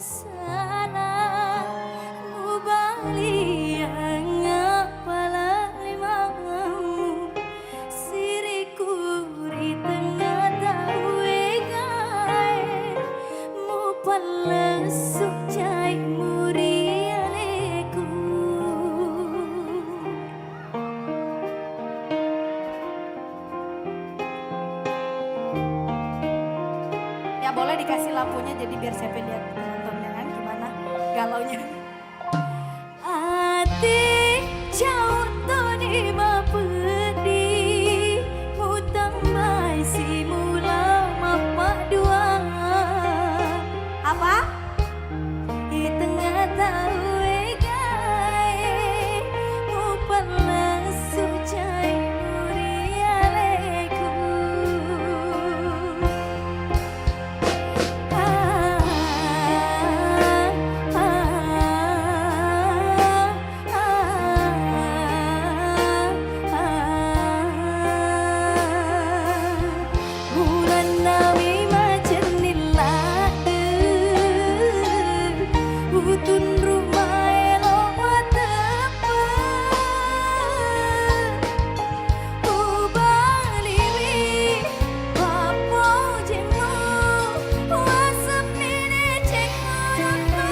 salah mubali yang ngapala limamu siriku di tengah tawe gae mu palesuk cai muri aleku. Ya boleh dikasih lampunya jadi biar saya lihat penontonnya kan gimana galaunya. Ati jauh tuh di mapedi hutang mai si mula mapak dua apa di tengah tawe gae mu palesu cai muri aleku. Bulan nawi macam nilade utun rumah elok watepe ubaliwi papo jemu wasap mine cengoratu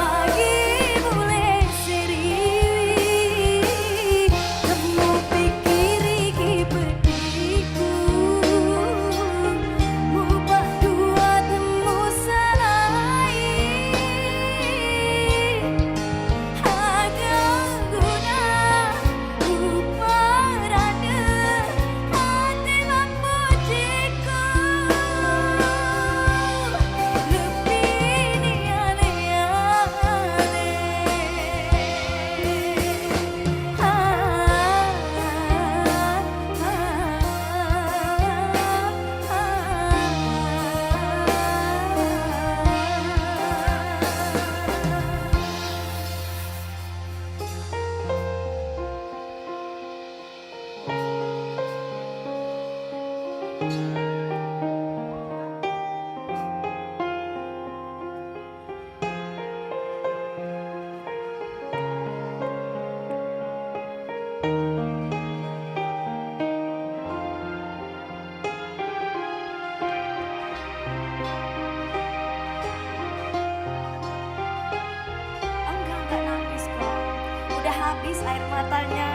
magi boleh seriwi temu pikiri kipetiku mubah dua temu salai agak guna uparada hati mapujiku lebih ni ale-ale. Enggak nangis kok. Udah habis air matanya.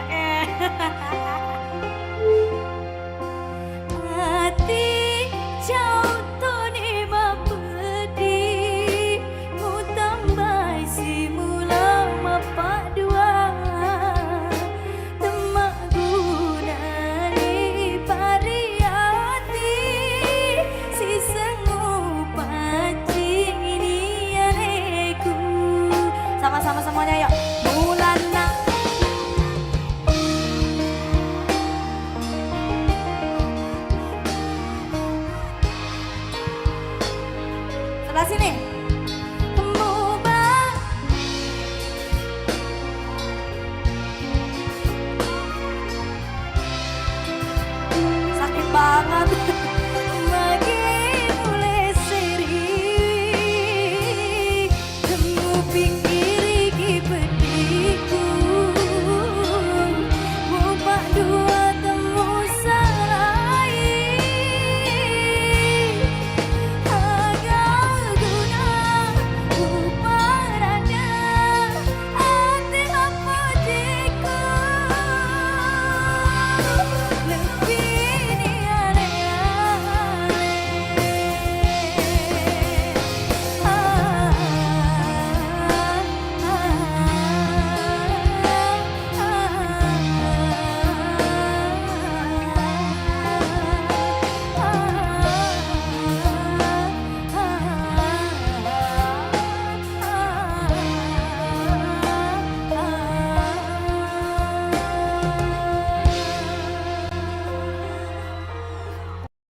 Hati jauh tuh ni mapedi mu tambai si mula mapak dua temak guna ni pariati si sengu paci ini aleku. Sama-sama semuanya yuk. Bulan sebelah sini.